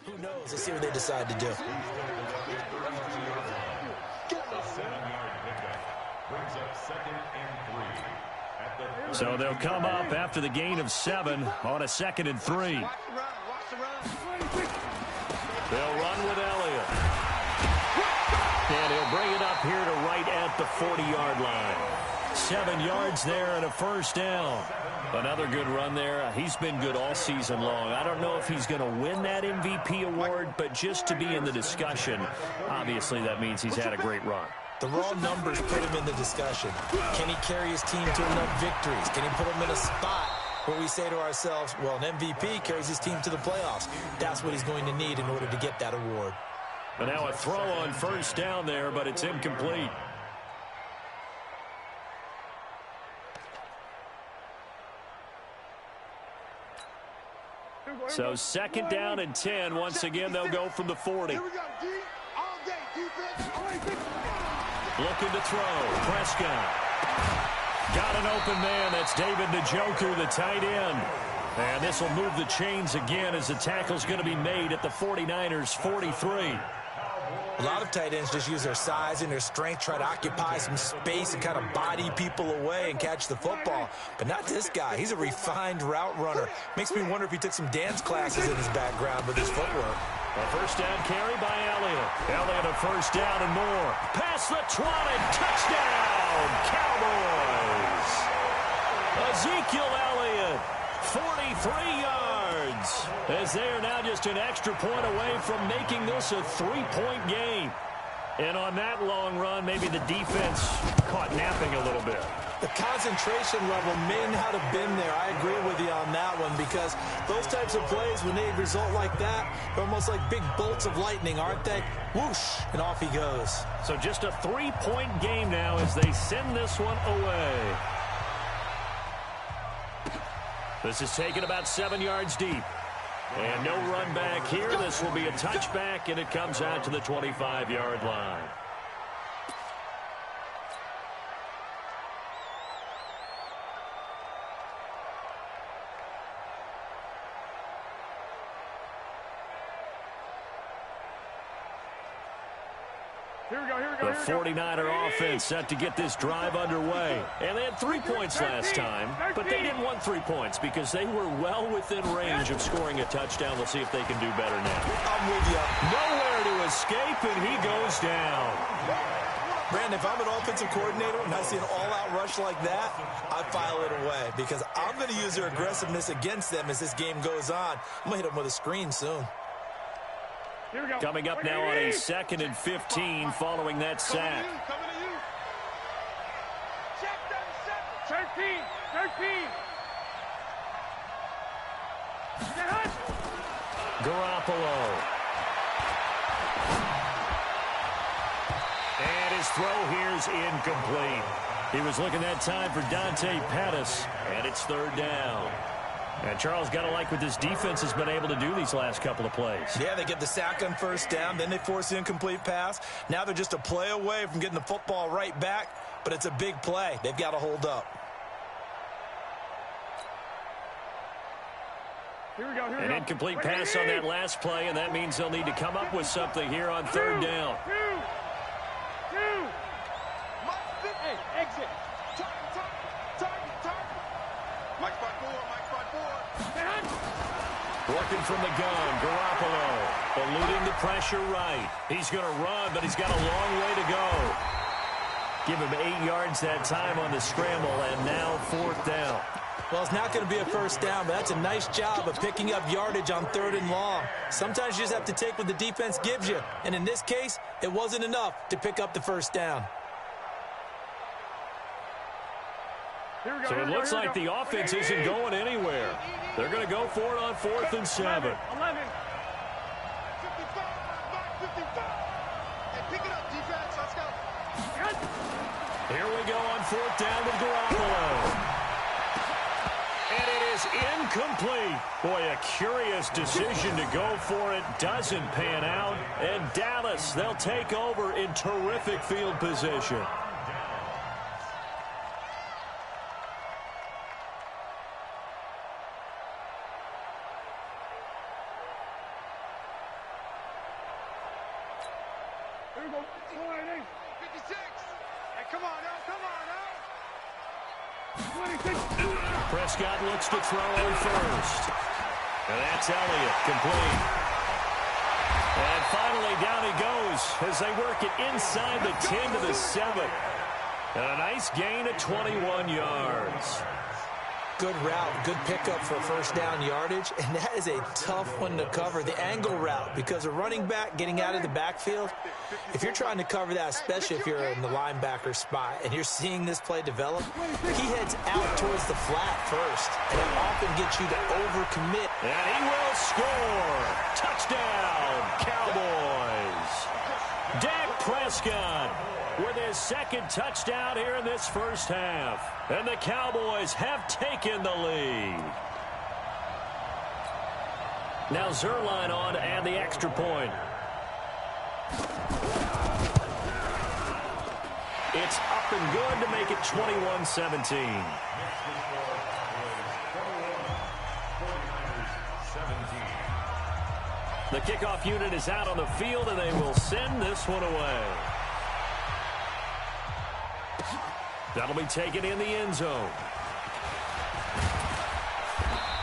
Who knows? Let's see what they decide to do. So they'll come up after the gain of 7 on a 2nd and 3. They'll run with Elliott. And he'll bring it up here to right at the 40-yard line. 7 yards there and a first down. Another good run there. He's been good all season long. I don't know if he's going to win that MVP award, but just to be in the discussion, obviously that means he's had a great run. The raw numbers put him in the discussion. Can he carry his team to enough victories? Can he put them in a spot where we say to ourselves, well, an MVP carries his team to the playoffs. That's what he's going to need in order to get that award. But now a throw on first down there, but it's incomplete. So 2nd down and 10. Once again, they'll go from the 40. Looking to throw. Prescott. Got an open man. That's David Njoku, the tight end. And this will move the chains again as the tackle's going to be made at the 49ers' 43. A lot of tight ends just use their size and their strength, try to occupy some space and kind of body people away and catch the football. But not this guy. He's a refined route runner. Makes me wonder if he took some dance classes in his background with his footwork. A first down carry by Elliott. Elliott a first down and more. Past the 20. Touchdown, Cowboys. Ezekiel Elliott, 43 yards. As they are now just an extra point away from making this a 3-point game. And on that long run, maybe the defense caught napping a little bit. The concentration level may not have been there. I agree with you on that one because those types of plays, when they result like that, they're almost like big bolts of lightning, aren't they? Whoosh, and off he goes. So just a 3-point game now as they send this one away. This is taken about 7 yards deep. And no run back here. This will be a touchback, and it comes out to the 25-yard line. The 49er offense set to get this drive underway. And they had 3 points last time, but they didn't want 3 points because they were well within range of scoring a touchdown. We'll see if they can do better now. I'm with you. Nowhere to escape, and he goes down. Brandon, if I'm an offensive coordinator and I see an all-out rush like that, I file it away because I'm going to use their aggressiveness against them as this game goes on. I'm going to hit them with a screen soon. Coming up now on a 2nd and 15 following that sack. Check 13. Garoppolo. And his throw here's incomplete. He was looking that time for Dante Pettis, and it's 3rd down. And Charles, got to like what this defense has been able to do these last couple of plays. Yeah, they get the sack on first down, then they force the incomplete pass. Now they're just a play away from getting the football right back, but it's a big play. They've got to hold up. An incomplete pass on that last play, and that means they'll need to come up with something here on 3rd down. Hey, exit. Working from the gun, Garoppolo eluding the pressure right. He's going to run, but he's got a long way to go. Give him 8 yards that time on the scramble, and now 4th down. Well, it's not going to be a first down, but that's a nice job of picking up yardage on 3rd and long. Sometimes you just have to take what the defense gives you, and in this case, it wasn't enough to pick up the first down. So it looks like the offense isn't going anywhere. They're going to go for it on 4th and 7. 11. 55. Hey, pick it up, defense. Let's go. Here we go on 4th down with Garoppolo. And it is incomplete. Boy, a curious decision to go for it. Doesn't pan out. And Dallas, they'll take over in terrific field position. 56. Hey, come on now, come on now. Prescott looks to throw on first. And that's Elliott, complete. And finally down he goes as they work it inside the 10 to the 7. And a nice gain of 21 yards. Good route, good pickup for first down yardage, and that is a tough one to cover, the angle route, because a running back getting out of the backfield, if you're trying to cover that, especially if you're in the linebacker spot, and you're seeing this play develop, he heads out towards the flat first, and that often gets you to overcommit. And he will score! Touchdown, Cowboys! Dak Prescott with his second touchdown here in this first half. And the Cowboys have taken the lead. Now Zerline on to add the extra point. It's up and good to make it 21-17. The kickoff unit is out on the field, and they will send this one away. That'll be taken in the end zone.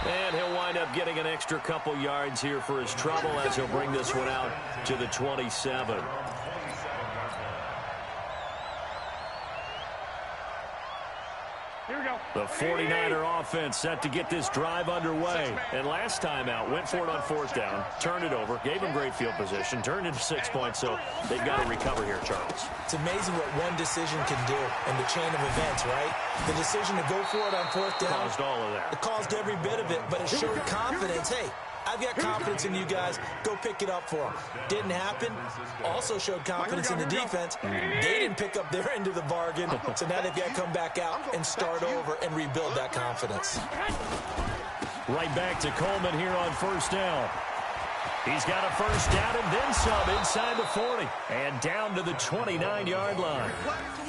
And he'll wind up getting an extra couple yards here for his trouble as he'll bring this one out to the 27. Here we go. The 49er offense set to get this drive underway. And last time out, went for it on fourth down, turned it over, gave him great field position, turned into 6 points, so they've got to recover here, Charles. It's amazing what one decision can do in the chain of events, right? The decision to go for it on fourth down. Caused all of that. It caused every bit of it, but it showed confidence. Hey, I've got confidence in you guys. Go pick it up for them. Didn't happen. Also showed confidence in the defense. They didn't pick up their end of the bargain, so now they've got to come back out and start over and rebuild that confidence. Right back to Coleman here on first down. He's got a first down and then some inside the 40. And down to the 29-yard line.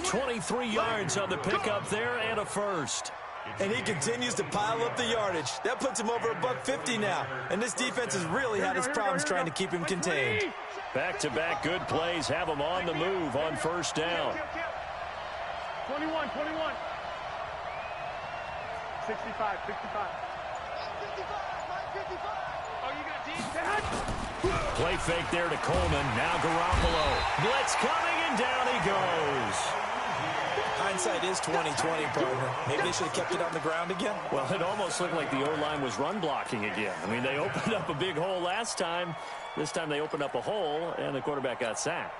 23 yards on the pickup there and a first. And he continues to pile up the yardage. That puts him over $150 now. And this defense has really had its problems trying to keep him contained. Back-to-back good plays have him on the move on first down. 21. 65. Oh, you got deep. Play fake there to Coleman. Now Garoppolo. Blitz coming, and down he goes. Hindsight is 20/20, partner. Maybe they should have kept it on the ground again. Well, it almost looked like the O-line was run blocking again. I mean, they opened up a big hole last time. This time they opened up a hole, and the quarterback got sacked.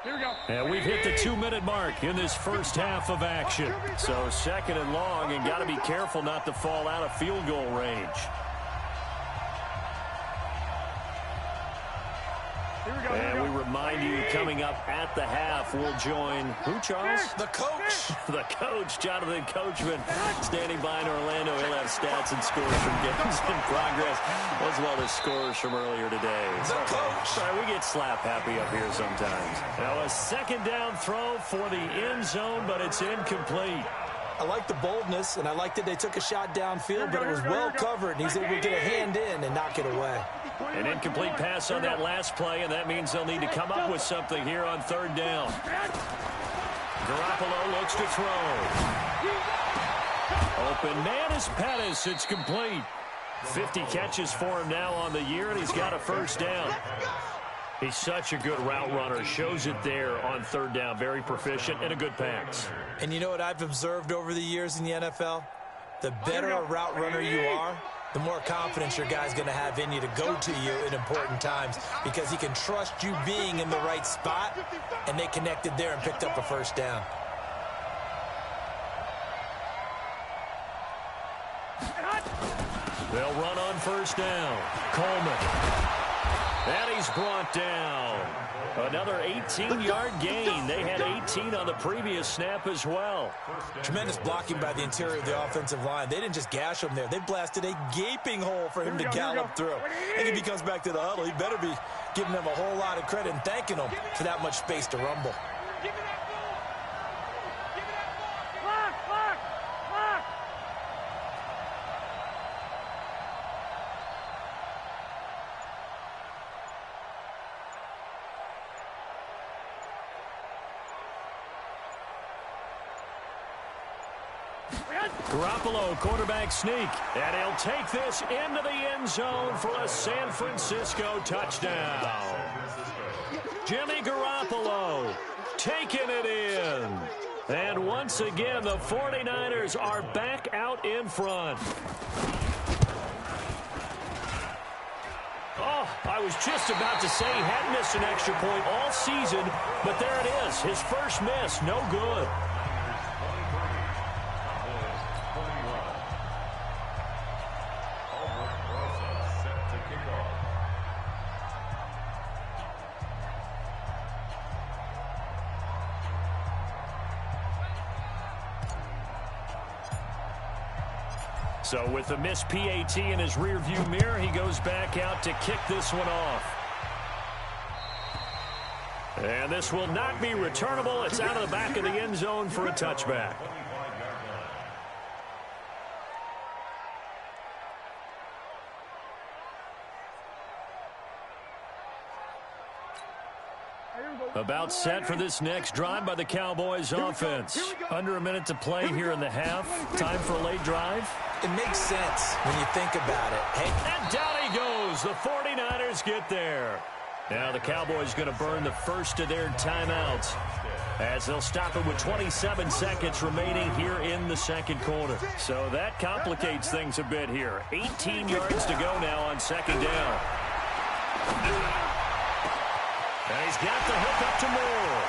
Here we go. And we've hit the 2-minute mark in this first half of action. So second and long, and got to be careful not to fall out of field goal range. And we remind you, coming up at the half, we'll join who, Charles? The coach. The coach, Jonathan Coachman, standing by in Orlando. He'll have stats and scores from games in progress, as well as scores from earlier today. The coach. Sorry, we get slap happy up here sometimes. Now a second down throw for the end zone, but it's incomplete. I like the boldness, and I like that they took a shot downfield, but it was well covered, and he's able to get a hand in and knock it away. An incomplete pass on that last play, and that means they'll need to come up with something here on third down. Garoppolo looks to throw. Open man is Pettis. It's complete. 50 catches for him now on the year, and he's got a first down. He's such a good route runner. Shows it there on third down. Very proficient and a good pass. And you know what I've observed over the years in the NFL? The better a route runner you are, the more confidence your guy's going to have in you to go to you in important times, because he can trust you being in the right spot, and they connected there and picked up a first down. They'll run on first down. Coleman. And he's brought down. Another 18-yard gain. They had 18 on the previous snap as well. Tremendous blocking by the interior of the offensive line. They didn't just gash him there. They blasted a gaping hole for him to gallop through. I think if he comes back to the huddle, he better be giving them a whole lot of credit and thanking them for that much space to rumble. Garoppolo, quarterback sneak. And he'll take this into the end zone for a San Francisco touchdown. Jimmy Garoppolo taking it in. And once again, the 49ers are back out in front. Oh, I was just about to say he hadn't missed an extra point all season, but there it is. His first miss, no good. So with the missed PAT in his rearview mirror, he goes back out to kick this one off. And this will not be returnable. It's out of the back of the end zone for a touchback. About set for this next drive by the Cowboys offense. Under a minute to play here in the half. Time for a late drive. It makes sense when you think about it. Hey, and down he goes. The 49ers get there. Now the Cowboys going to burn the first of their timeouts as they'll stop it with 27 seconds remaining here in the second quarter. So that complicates things a bit here. 18 yards to go now on second down. And he's got the hook up to Moore.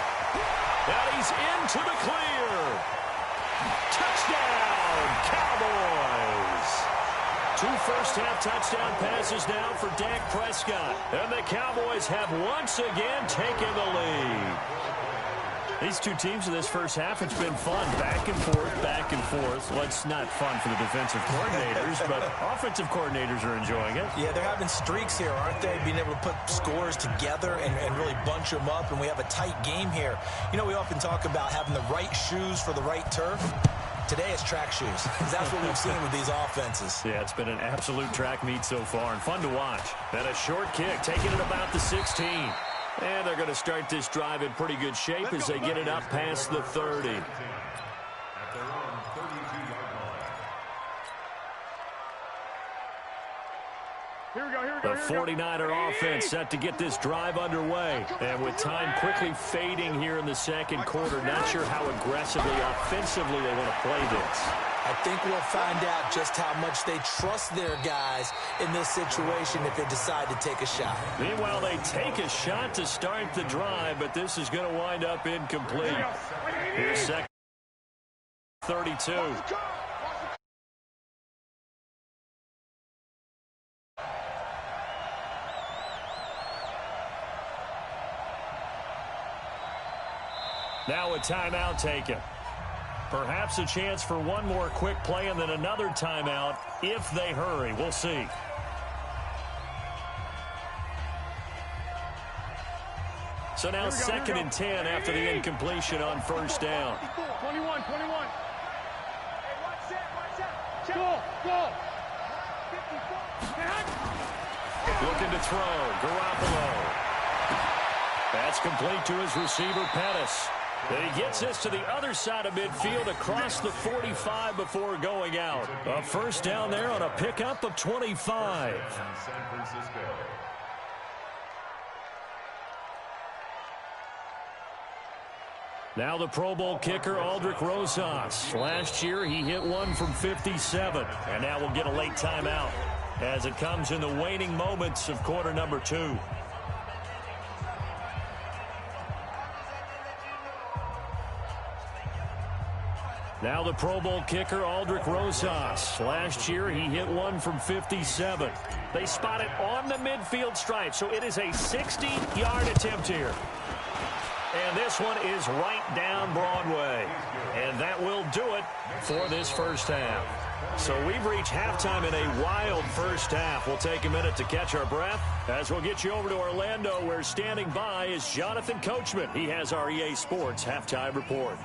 And he's into the clear. Touchdown, Cowboys. 2 first-half touchdown passes now for Dak Prescott. And the Cowboys have once again taken the lead. These two teams in this first half, it's been fun. Back and forth, back and forth. Well, it's not fun for the defensive coordinators, but offensive coordinators are enjoying it. Yeah, they're having streaks here, aren't they? Being able to put scores together and really bunch them up, and we have a tight game here. You know, we often talk about having the right shoes for the right turf. Today it's track shoes, because that's what we've seen with these offenses. Yeah, it's been an absolute track meet so far, and fun to watch. And a short kick, taking it about the 16. And they're going to start this drive in pretty good shape as they get it up past the 30. The 49er offense set to get this drive underway. And with time quickly fading here in the second quarter, not sure how aggressively, offensively they want to play this. I think we'll find out just how much they trust their guys in this situation if they decide to take a shot. Meanwhile, they take a shot to start the drive, but this is going to wind up incomplete. Here's second 32. Now a timeout taken. Perhaps a chance for one more quick play and then another timeout if they hurry. We'll see. So now second and 10 after the incompletion on first down. 21. Hey, watch that. Go. Looking to throw. Garoppolo. That's complete to his receiver, Pettis. And he gets this to the other side of midfield across the 45 before going out. A first down there on a pickup of 25. Now the Pro Bowl kicker, Aldrich Rosas. Last year he hit one from 57. And now we'll get a late timeout as it comes in the waning moments of quarter number 2. Now the Pro Bowl kicker, Aldrich Rosas. Last year, he hit one from 57. They spot it on the midfield stripe, so it is a 60-yard attempt here. And this one is right down Broadway. And that will do it for this first half. So we've reached halftime in a wild first half. We'll take a minute to catch our breath as we'll get you over to Orlando, where standing by is Jonathan Coachman. He has our EA Sports halftime report.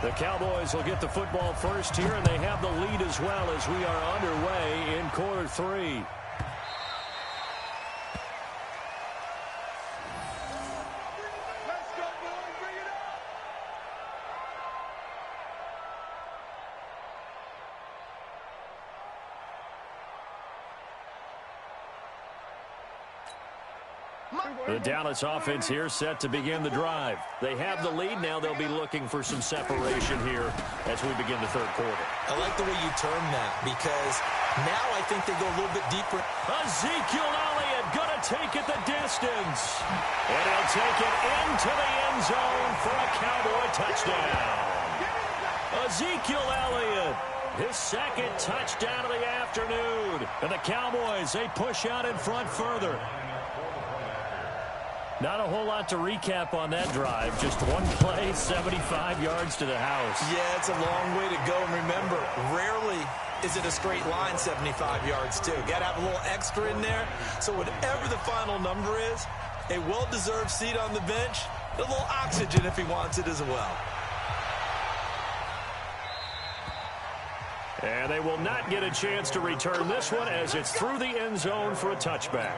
The Cowboys will get the football first here, and they have the lead as well as we are underway in quarter 3. The Dallas offense here set to begin the drive. They have the lead. Now they'll be looking for some separation here as we begin the third quarter. I like the way you term that because now I think they go a little bit deeper. Ezekiel Elliott going to take it the distance. And he'll take it into the end zone for a Cowboy touchdown. Ezekiel Elliott, his second touchdown of the afternoon. And the Cowboys, they push out in front further. Not a whole lot to recap on that drive. Just one play, 75 yards to the house. Yeah, it's a long way to go. And remember, rarely is it a straight line 75 yards, too. Got to have a little extra in there. So whatever the final number is, a well-deserved seat on the bench, a little oxygen if he wants it as well. And they will not get a chance to return this one as it's through the end zone for a touchback.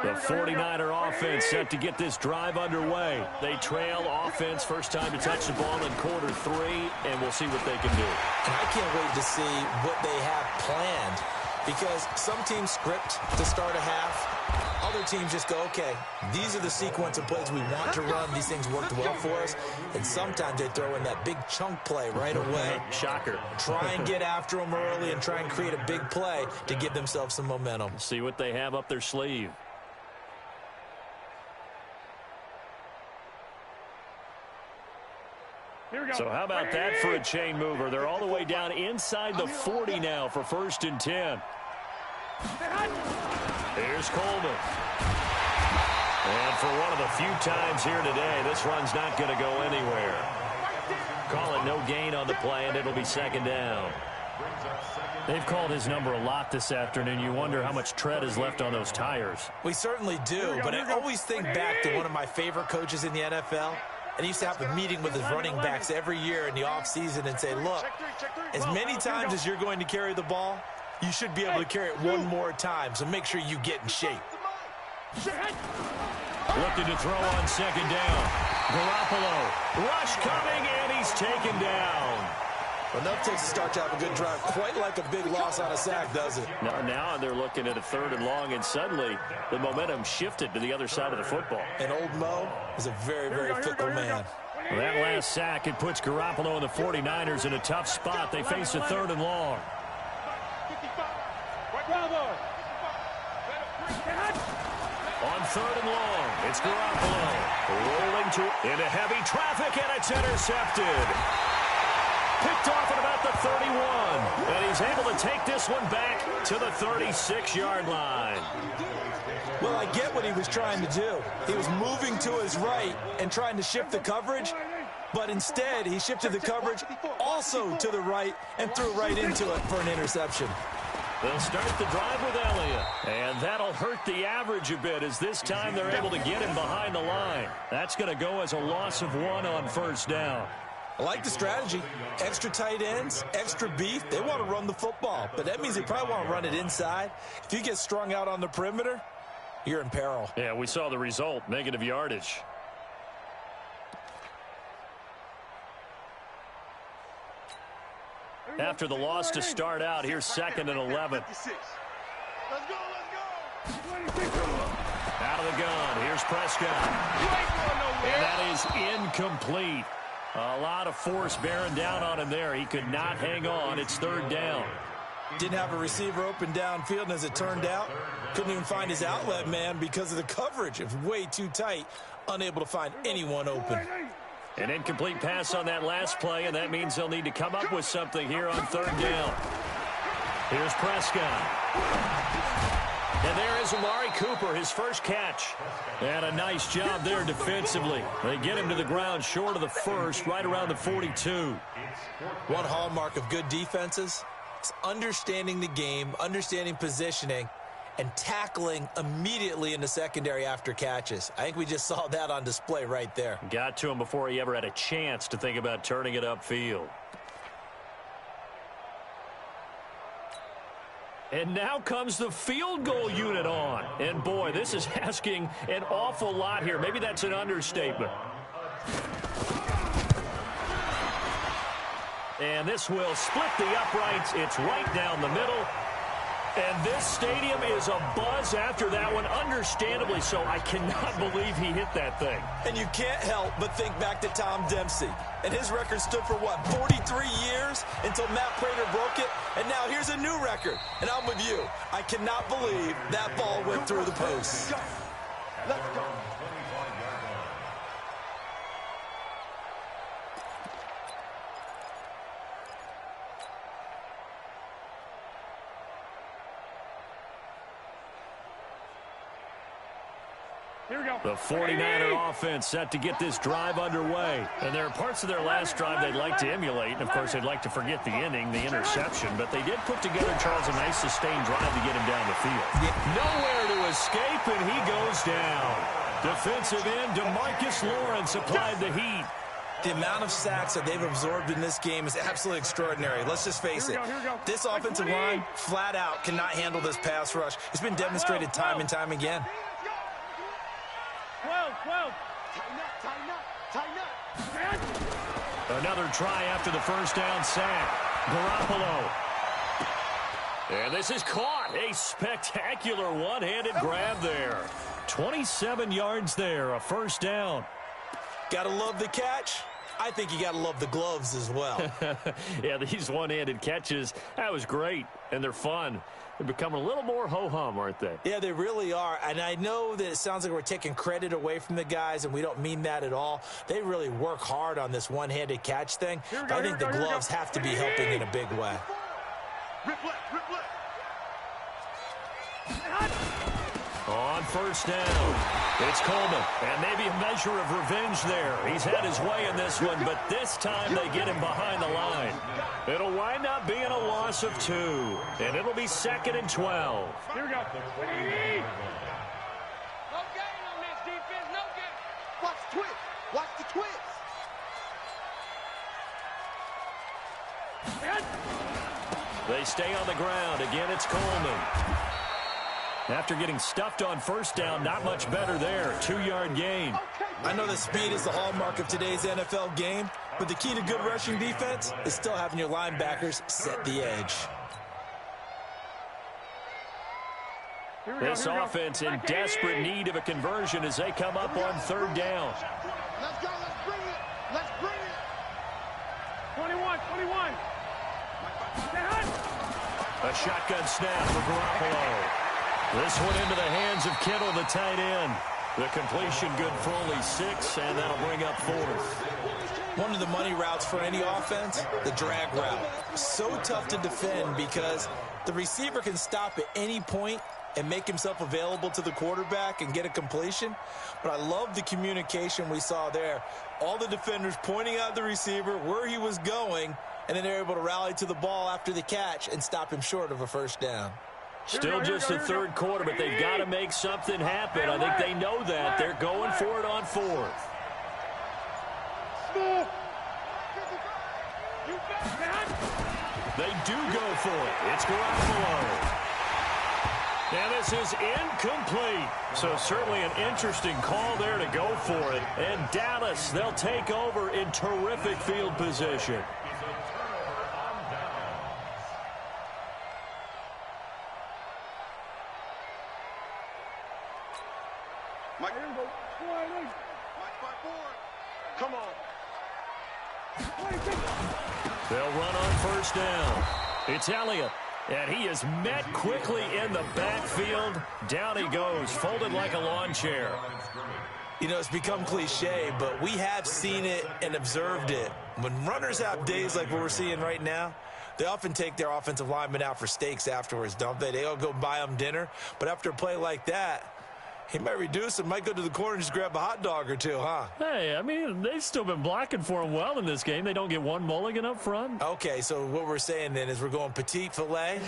The 49er offense set to get this drive underway. They trail offense first time to touch the ball in quarter 3, and we'll see what they can do. And I can't wait to see what they have planned because some teams script to start a half. Other teams just go, okay, these are the sequence of plays we want to run. These things worked well for us. And sometimes they throw in that big chunk play right away. Shocker. Try and get after them early and try and create a big play to give themselves some momentum. See what they have up their sleeve. So how about that for a chain mover? They're all the way down inside the 40 now for 1st and 10. Here's Coleman. And for one of the few times here today, this run's not going to go anywhere. Call it no gain on the play, and it'll be 2nd down. They've called his number a lot this afternoon. You wonder how much tread is left on those tires. We certainly do, but I always think back to one of my favorite coaches in the NFL. And he used to have a meeting with his running backs every year in the offseason and say, look, as many times as you're going to carry the ball, you should be able to carry it one more time, so make sure you get in shape. Looking to throw on 2nd down. Garoppolo, rush coming, and he's taken down. Well, enough takes to start to have a good drive, quite like a big loss on a sack, does it? Now they're looking at a 3rd and long, and suddenly the momentum shifted to the other side of the football. And old Mo is a very, very fickle man. Well, that last sack, it puts Garoppolo and the 49ers in a tough spot. They face a 3rd and long. On 3rd and long, it's Garoppolo. Rolling into heavy traffic, and it's intercepted. Picked off at about the 31. And he's able to take this one back to the 36-yard line. Well, I get what he was trying to do. He was moving to his right and trying to shift the coverage. But instead, he shifted the coverage also to the right and threw right into it for an interception. They'll start the drive with Elliott. And that'll hurt the average a bit as this time they're able to get him behind the line. That's going to go as a loss of 1 on 1st down. I like the strategy. Extra tight ends, extra beef. They want to run the football, but that means they probably want to run it inside. If you get strung out on the perimeter, you're in peril. Yeah, we saw the result, negative yardage. After the loss to start out, here's 2nd and 11. Let's go, let's go. Out of the gun, here's Prescott. And that is incomplete. A lot of force bearing down on him there. He could not hang on. It's 3rd down. Didn't have a receiver open downfield, and as it turned out, couldn't even find his outlet man because of the coverage. It was way too tight, unable to find anyone open. An incomplete pass on that last play, and that means they'll need to come up with something here on 3rd down. Here's Prescott. And there is Amari Cooper, his first catch. And a nice job there defensively. They get him to the ground short of the 1st, right around the 42. One hallmark of good defenses is understanding the game, understanding positioning, and tackling immediately in the secondary after catches. I think we just saw that on display right there. Got to him before he ever had a chance to think about turning it upfield. And now comes the field goal unit on. And, boy, this is asking an awful lot here. Maybe that's an understatement. And this will split the uprights. It's right down the middle. And this stadium is abuzz after that one, understandably so. I cannot believe he hit that thing. And you can't help but think back to Tom Dempsey. And his record stood for, what, 43 years until Matt Prater broke it? And now here's a new record. And I'm with you. I cannot believe that ball went through the post. Let's go. Here we go. The 49er offense set to get this drive underway. And there are parts of their last drive they'd like to emulate. And, of course, they'd like to forget the inning, the interception. But they did put together, Charles, a nice sustained drive to get him down the field. Nowhere to escape, and he goes down. Defensive end DeMarcus Lawrence applied the heat. The amount of sacks that they've absorbed in this game is absolutely extraordinary. Let's just face it. This offensive line, flat out, cannot handle this pass rush. It's been demonstrated time and time again. 12. Tighten up. Another try after the first down sack. Garoppolo. And this is caught. A spectacular one-handed grab there. 27 yards there, a first down. Gotta love the catch. I think you gotta love the gloves as well. Yeah, these one-handed catches, that was great, and they're fun. They're becoming a little more ho-hum, aren't they? Yeah, they really are. And I know that it sounds like we're taking credit away from the guys, and we don't mean that at all. They really work hard on this one-handed catch thing. But I think the gloves have to be helping in a big way. Rip left. On first down, it's Coleman. And maybe a measure of revenge there. He's had his way in this one, but this time they get him behind the line. It'll wind up being a loss of 2, and it'll be 2nd and 12. Here we go. No gain on this defense, no gain. Watch the twist. Watch the twist. They stay on the ground. Again, it's Coleman. After getting stuffed on first down, not much better there. 2-yard gain. I know that speed is the hallmark of today's NFL game, but the key to good rushing defense is still having your linebackers set the edge. This offense in desperate need of a conversion as they come up on 3rd down. Let's go. Let's bring it. 21. A shotgun snap for Garoppolo. This one into the hands of Kittle, the tight end. The completion good for only 6, and that'll bring up 4th. One of the money routes for any offense, the drag route. So tough to defend because the receiver can stop at any point and make himself available to the quarterback and get a completion. But I love the communication we saw there. All the defenders pointing out the receiver, where he was going, and then they're able to rally to the ball after the catch and stop him short of a first down. Still just the 3rd quarter, but they've got to make something happen. I think they know that. They're going for it on 4th. They do go for it. It's Garoppolo. And this is incomplete. So certainly an interesting call there to go for it. And Dallas, they'll take over in terrific field position. Mike 5-4. Come on. They'll run on first down. It's Elliott. And he is met quickly in the backfield. Down he goes, folded like a lawn chair. You know, it's become cliche, but we have seen it and observed it. When runners have days like what we're seeing right now, they often take their offensive linemen out for steaks afterwards, don't they? They all go buy them dinner. But after a play like that, he might reduce and might go to the corner and just grab a hot dog or two, huh? Hey, I mean, they've still been blocking for him well in this game. They don't get one mulligan up front. Okay, so what we're saying then is we're going petite filet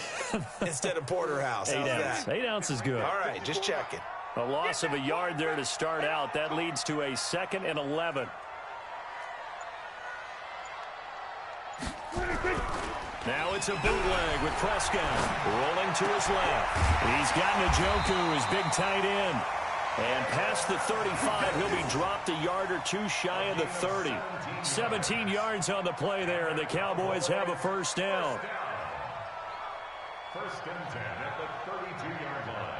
instead of porterhouse. 8 How's ounce. that? 8 ounce is good. All right, just checking. A loss of a yard there to start out. That leads to a 2nd and 11. Now it's a bootleg with Prescott rolling to his left. He's got Njoku, his big tight end. And past the 35, he'll be dropped a yard or two shy of the 30. 17 yards on the play there, and the Cowboys have a first down. First and 10 at the 32-yard line.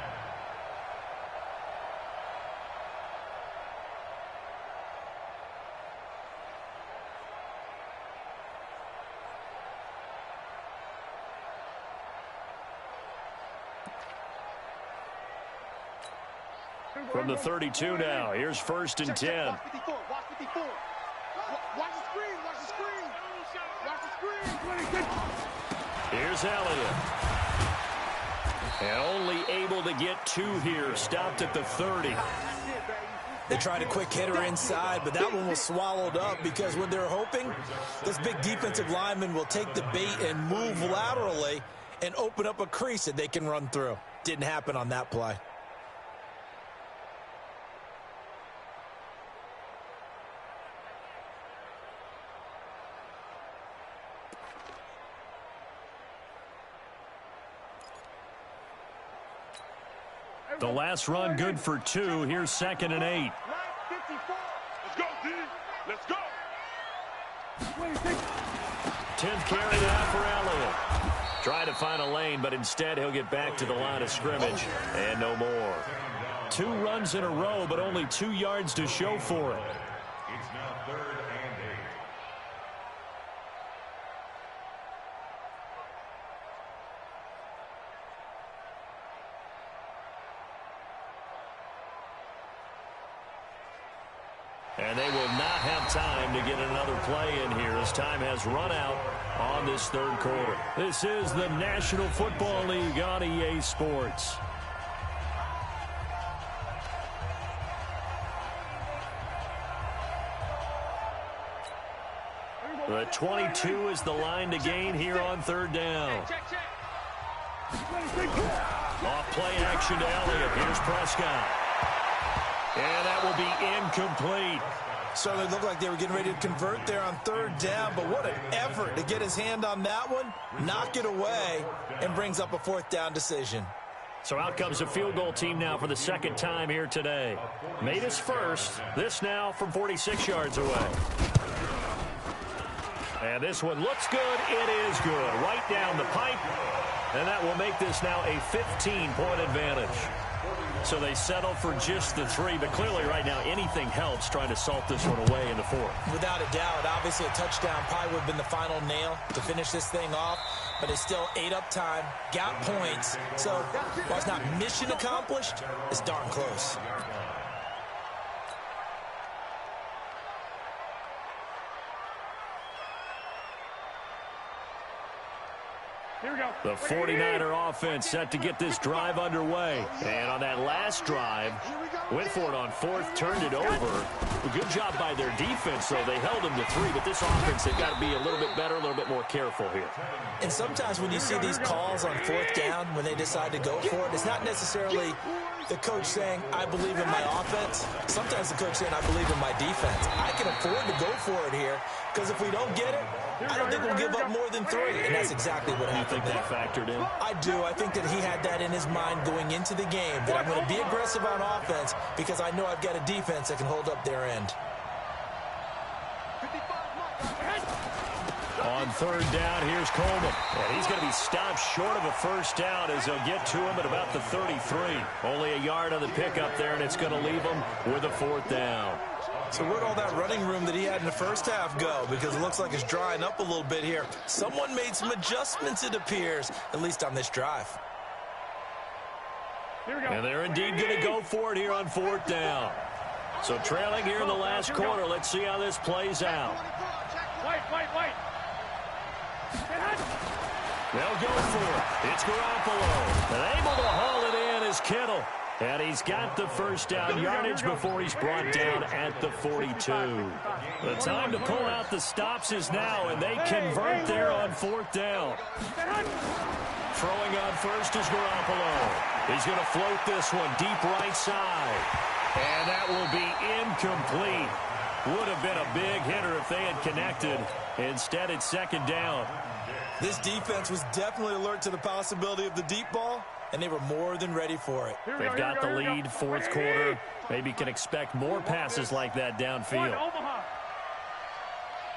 From the 32 now, here's first and 10. Watch 54. Watch 54. Watch the screen. Watch the screen. Watch the screen. Here's Elliott. And only able to get two here. Stopped at the 30. They tried a quick hitter inside, but that one was swallowed up because when they're hoping this big defensive lineman will take the bait and move laterally and open up a crease that they can run through. Didn't happen on that play. The last run good for two. Here's second and 8. Let's go, D. Let's go. 10th carry now for Elliott. Trying to find a lane, but instead he'll get back to the line of scrimmage. And no more. 2 runs in a row, but only 2 yards to show for it. It's now 3rd and 8. And they will not have time to get another play in here as time has run out on this third quarter. This is the National Football League on EA Sports. The 22 is the line to gain here on third down. Off play action to Elliott. Here's Prescott. And that will be incomplete. So they looked like they were getting ready to convert there on third down, but what an effort to get his hand on that one, knock it away, and brings up a 4th down decision. So out comes a field goal team now for the second time here today. Made his first. This now from 46 yards away. And this one looks good. It is good. Right down the pipe. And that will make this now a 15-point advantage. So they settle for just the 3, but clearly right now anything helps trying to salt this one away in the 4th. Without a doubt, obviously a touchdown probably would have been the final nail to finish this thing off, but it's still 8 up time, got points, so while it's not mission accomplished, it's darn close. Here we go. The 49er offense set to get this drive underway. And on that last drive, went for it on 4th, turned it over. A good job by their defense, though. They held them to 3, but this offense, they've got to be a little bit better, a little bit more careful here. And sometimes when you see these calls on 4th down, when they decide to go for it, it's not necessarily the coach saying, I believe in my offense. Sometimes the coach saying, I believe in my defense. I can afford to go for it here, because if we don't get it, I don't think we'll give up more than 3, and that's exactly what happened. You think that factored in? I do. I think that he had that in his mind going into the game, that I'm going to be aggressive on offense because I know I've got a defense that can hold up their end. On third down, here's Coleman. And he's going to be stopped short of a first down as they'll get to him at about the 33. Only a yard on the pickup there, and it's going to leave him with a 4th down. So where'd all that running room that he had in the first half go? Because it looks like it's drying up a little bit here. Someone made some adjustments, it appears, at least on this drive. Here we go. And they're indeed going to go for it here on 4th down. So trailing here in the last quarter. Let's see how this plays out. Wait. They'll go for it. It's Garoppolo. And able to haul it in is Kittle. And he's got the first down yardage before he's brought down at the 42. The time to pull out the stops is now, and they convert there on 4th down. Throwing on first is Garoppolo. He's going to float this one deep right side. And that will be incomplete. Would have been a big hitter if they had connected. Instead, it's second down. This defense was definitely alert to the possibility of the deep ball, and they were more than ready for it. They've got the lead, fourth quarter. Maybe can expect more passes like that downfield. Omaha.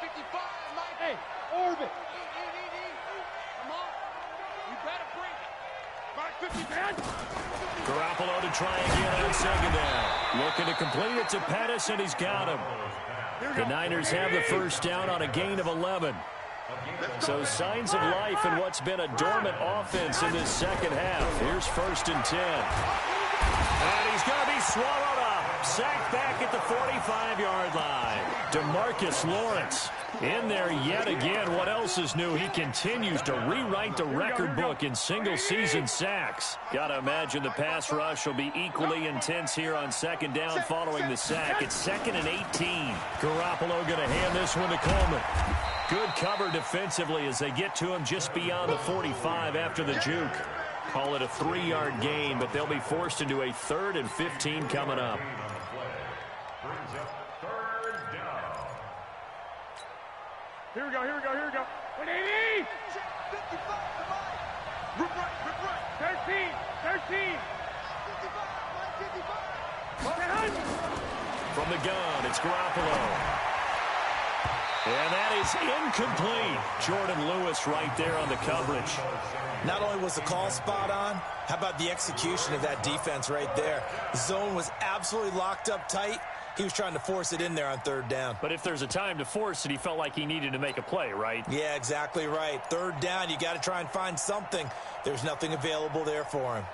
55, Mike. Hey, orbit. Come on. You better bring it. Mark 50, man. Garoppolo to try again on second down. Looking to complete it to Pettis, and he's got him. The Niners have the first down on a gain of 11. So signs of life in what's been a dormant offense in this second half. Here's 1st and 10. And he's going to be swallowed up. Sacked back at the 45-yard line. DeMarcus Lawrence in there yet again. What else is new? He continues to rewrite the record book in single-season sacks. Got to imagine the pass rush will be equally intense here on second down following the sack. It's 2nd and 18. Garoppolo going to hand this one to Coleman. Good cover defensively as they get to him just beyond the 45 after the juke. Call it a 3-yard gain, but they'll be forced into a 3rd and 15 coming up. Brings up 3rd down. Here we go. 180. 55, Rip right. 13. 55, From the gun, it's Garoppolo. And that is incomplete. Jordan Lewis right there on the coverage. Not only was the call spot on, how about the execution of that defense right there? The zone was absolutely locked up tight. He was trying to force it in there on 3rd down. But if there's a time to force it, he felt like he needed to make a play, right? Yeah, exactly right. 3rd down, you got to try and find something. There's nothing available there for him.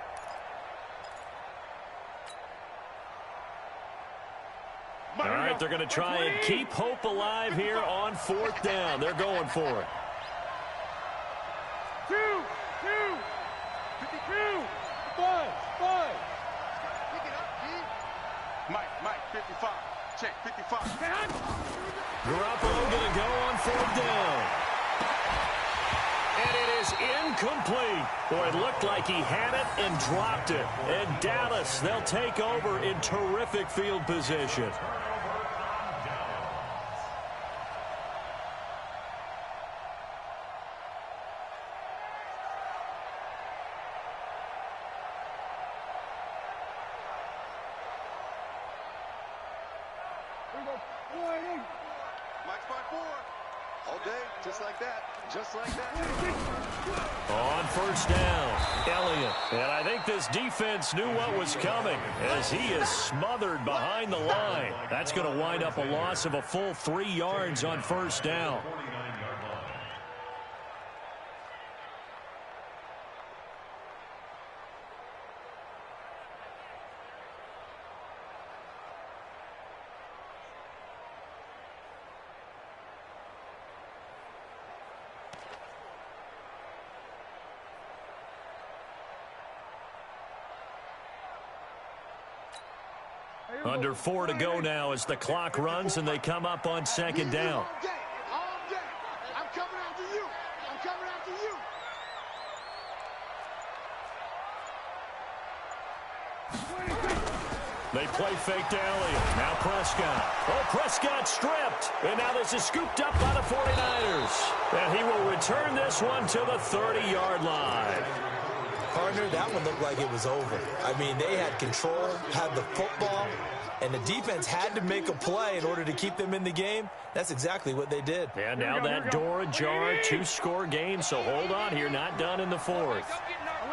All right, they're going to try and keep hope alive here on 4th down. They're going for it. 2. 52. 5. Pick it up, D. Mike, 55. Check, 55. Garoppolo going to go on 4th down. And it is incomplete. Boy, it looked like he had it and dropped it. And Dallas, they'll take over in terrific field position. Mike's by 4. All day, just like that. On 1st down, Elliott. And I think this defense knew what was coming as he is smothered behind the line. That's going to wind up a loss of a full 3 yards on 1st down. Under 4 to go now as the clock runs and they come up on 2nd down. All day. I'm coming after you. They play fake to Elliott. Now Prescott. Oh, Prescott stripped. And now this is scooped up by the 49ers. And he will return this one to the 30-yard line. Partner, that one looked like it was over. I mean, they had control, had the football, and the defense had to make a play in order to keep them in the game. That's exactly what they did. And now that door ajar, 2-score game, so hold on here, not done in the 4th.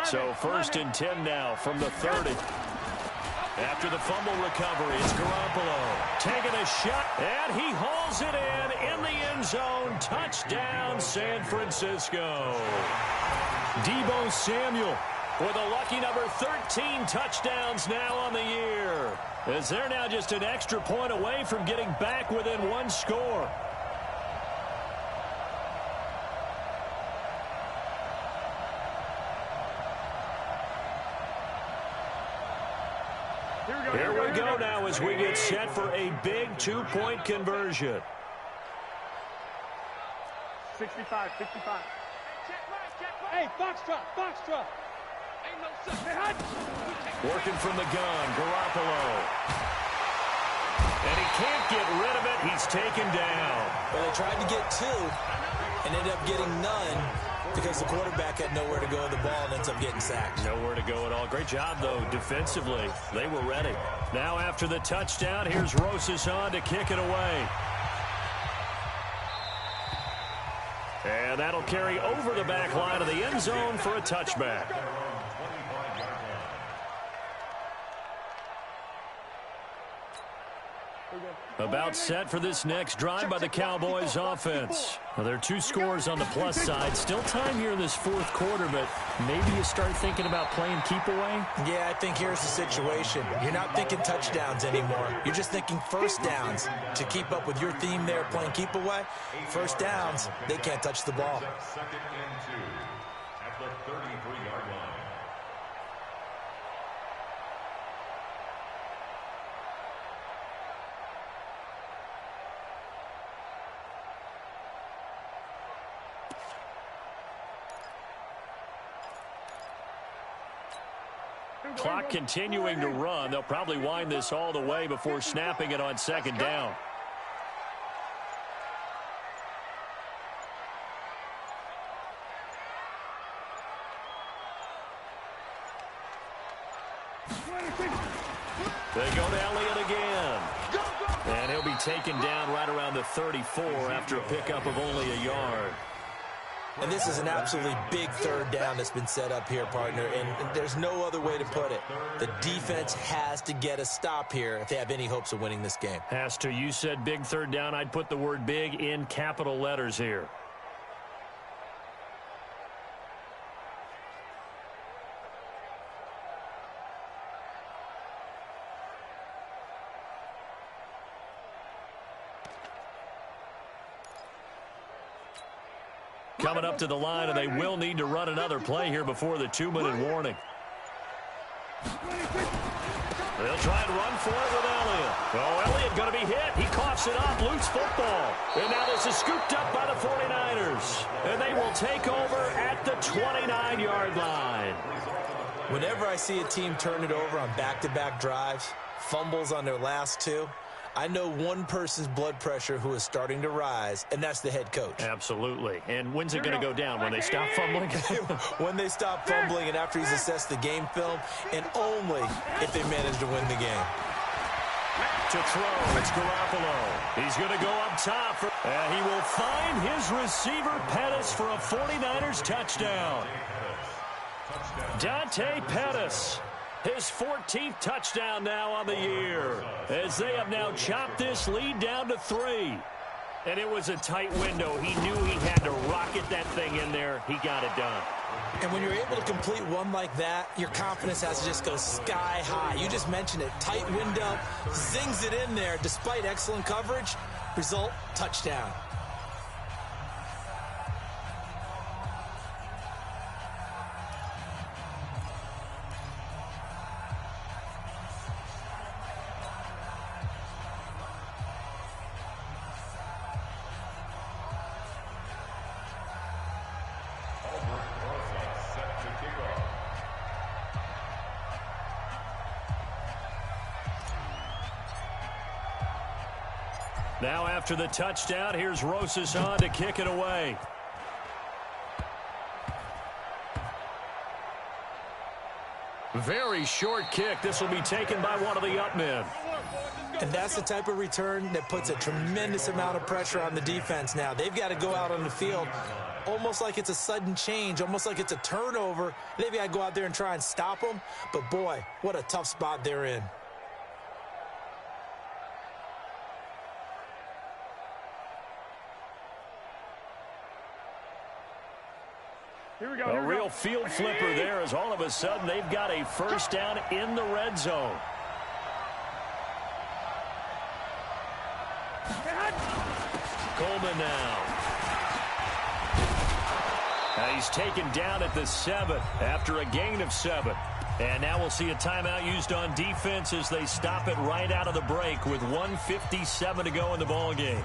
So 1st and 10 now from the 30. After the fumble recovery, it's Garoppolo taking a shot, and he hauls it in the end zone. Touchdown, San Francisco. Deebo Samuel with a lucky number 13 touchdowns now on the year, as they're now just an extra point away from getting back within 1 score. Here we go now as we get set for a big 2-point conversion. 65. Hey, Foxtrot. Working from the gun, Garoppolo. And he can't get rid of it. He's taken down. Well, they tried to get 2, and ended up getting none because the quarterback had nowhere to go with the ball and ends up getting sacked. Nowhere to go at all. Great job, though, defensively. They were ready. Now after the touchdown, here's Rosas on to kick it away. And that'll carry over the back line of the end zone for a touchback. About set for this next drive by the Cowboys offense. Well, there are 2 scores on the plus side. Still time here in this fourth quarter, but maybe you start thinking about playing keep away? Yeah, I think here's the situation. You're not thinking touchdowns anymore. You're just thinking first downs. To keep up with your theme there, playing keep away, first downs, they can't touch the ball. Second and 2 at the 33-yard line. Clock continuing to run. They'll probably wind this all the way before snapping it on second down. They go to Elliott again. And he'll be taken down right around the 34 after a pickup of only a yard. And this is an absolutely big third down that's been set up here, partner, and there's no other way to put it. The defense has to get a stop here if they have any hopes of winning this game. Has to. You said big third down. I'd put the word big in capital letters here. Coming up to the line, and they will need to run another play here before the 2-minute warning. They'll try and run for it with Elliott. Oh, Elliott going to be hit. He coughs it up, loose football. And now this is scooped up by the 49ers. And they will take over at the 29-yard line. Whenever I see a team turn it over on back-to-back drives, fumbles on their last 2, I know one person's blood pressure who is starting to rise, and that's the head coach. Absolutely. And when's it going to go down? When they stop fumbling? When they stop fumbling and after he's assessed the game film, and only if they manage to win the game. To throw, it's Garoppolo. He's going to go up top. And he will find his receiver, Pettis, for a 49ers touchdown. Dante Pettis. His 14th touchdown now on the year, as they have now chopped this lead down to 3. And it was a tight window. He knew he had to rocket that thing in there. He got it done. And when you're able to complete one like that, your confidence has to just go sky high. You just mentioned it. Tight window, zings it in there despite excellent coverage. Result, touchdown. Now after the touchdown, here's Rosas on to kick it away. Very short kick. This will be taken by one of the up men. And that's the type of return that puts a tremendous amount of pressure on the defense now. They've got to go out on the field almost like it's a sudden change, almost like it's a turnover. They've got to go out there and try and stop them. But, boy, what a tough spot they're in. Here we go. A real field flipper there, as all of a sudden they've got a first down in the red zone. Coleman now. He's taken down at the 7 after a gain of 7. And now we'll see a timeout used on defense as they stop it right out of the break with 1:57 to go in the ball game.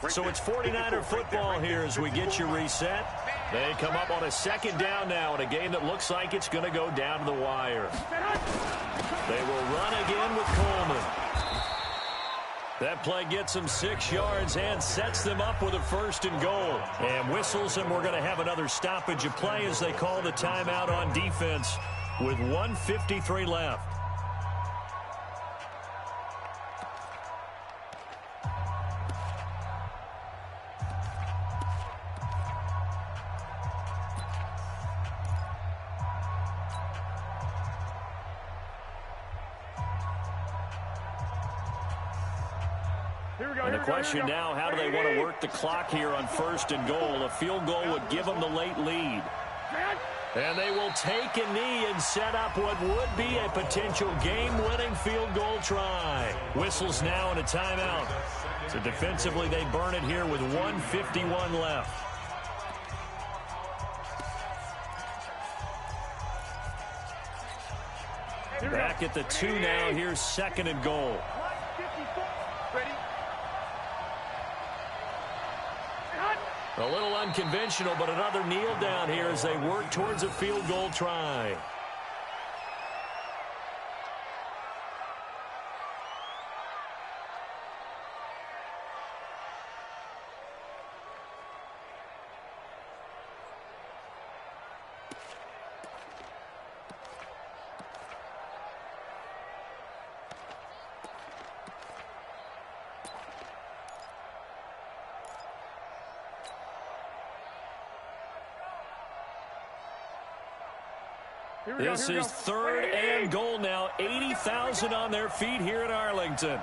So it's 49er football here as we get you reset. They come up on a second down now in a game that looks like it's going to go down to the wire. They will run again with Coleman. That play gets them 6 yards and sets them up with a 1st and goal. And whistles, and we're going to have another stoppage of play as they call the timeout on defense with 1:53 left. And the question now, how do they want to work the clock here on 1st and goal? A field goal would give them the late lead. And they will take a knee and set up what would be a potential game-winning field goal try. Whistles now and a timeout. So defensively, they burn it here with 1:51 left. Back at the 2 now. Here's 2nd and goal. A little unconventional, but another kneel down here as they work towards a field goal try. This is 3rd and goal now. 80,000 on their feet here in Arlington.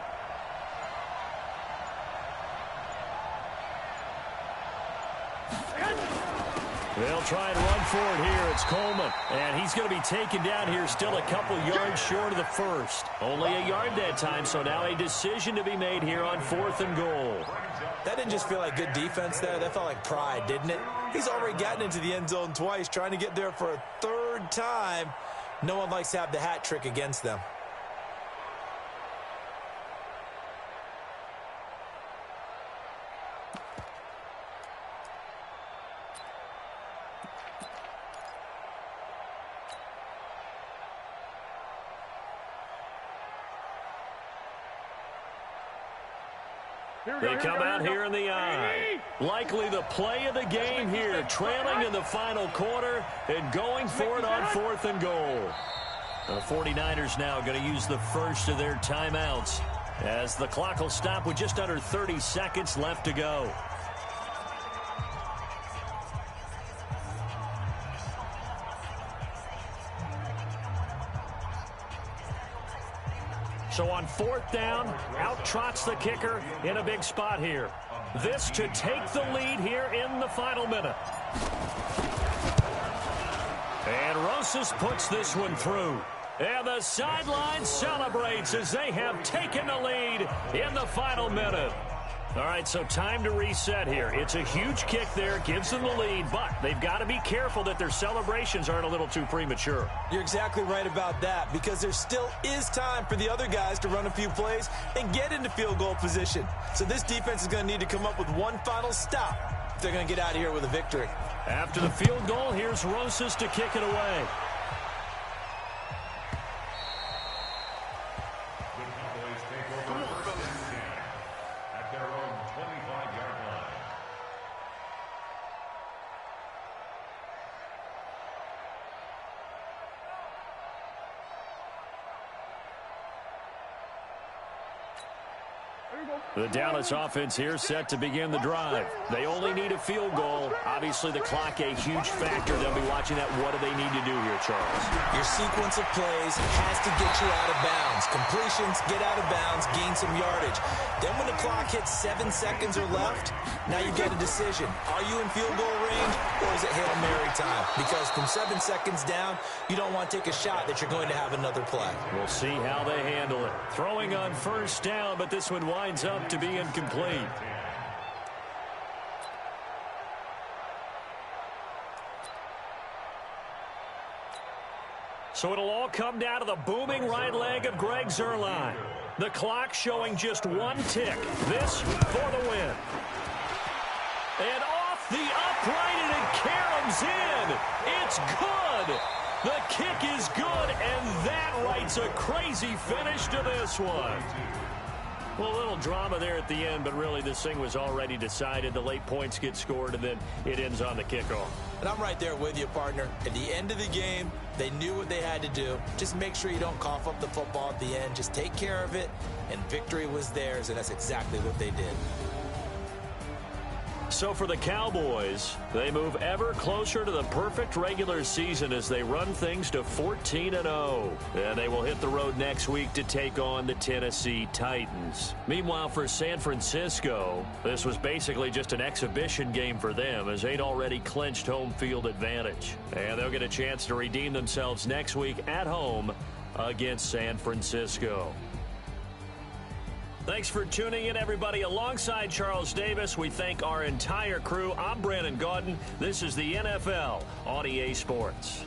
They'll try and run for it here. It's Coleman. And he's going to be taken down here still a couple yards short of the 1st. Only a yard that time, so now a decision to be made here on 4th and goal. That didn't just feel like good defense there. That felt like pride, didn't it? He's already gotten into the end zone twice, trying to get there for a 3rd time. No one likes to have the hat trick against them. They come out here in the eye. Likely the play of the game here, trailing in the final quarter and going for it on 4th and goal. The 49ers now going to use the first of their timeouts as the clock will stop with just under 30 seconds left to go. So on 4th down, out trots the kicker in a big spot here. This to take the lead here in the final minute. And Rosas puts this one through. And the sideline celebrates as they have taken the lead in the final minute. All right, so time to reset here. It's a huge kick there, gives them the lead, but they've got to be careful that their celebrations aren't a little too premature. You're exactly right about that, because there still is time for the other guys to run a few plays and get into field goal position. So this defense is going to need to come up with one final stop if they're going to get out of here with a victory. After the field goal, here's Rosas to kick it away. The Dallas offense here set to begin the drive. They only need a field goal. Obviously, the clock a huge factor. They'll be watching that. What do they need to do here, Charles? Your sequence of plays has to get you out of bounds. Completions, get out of bounds, gain some yardage. Then when the clock hits 7 seconds or left, now you get a decision. Are you in field goal range, or is it Hail Mary time? Because from 7 seconds down, you don't want to take a shot that you're going to have another play. We'll see how they handle it. Throwing on 1st down, but this one winds up to be incomplete. So it'll all come down to the booming right leg of Greg Zuerlein. The clock showing just 1 tick. This for the win. And off the upright, and it caroms in. It's good. The kick is good, and that writes a crazy finish to this one. Well, a little drama there at the end, but really this thing was already decided. The late points get scored, and then it ends on the kickoff. And I'm right there with you, partner. At the end of the game, they knew what they had to do. Just make sure you don't cough up the football at the end. Just take care of it, and victory was theirs, and that's exactly what they did. So for the Cowboys, they move ever closer to the perfect regular season as they run things to 14-0. And they will hit the road next week to take on the Tennessee Titans. Meanwhile, for San Francisco, this was basically just an exhibition game for them as they'd already clinched home field advantage. And they'll get a chance to redeem themselves next week at home against San Francisco. Thanks for tuning in, everybody. Alongside Charles Davis, we thank our entire crew. I'm Brandon Gaudin. This is the NFL on EA Sports.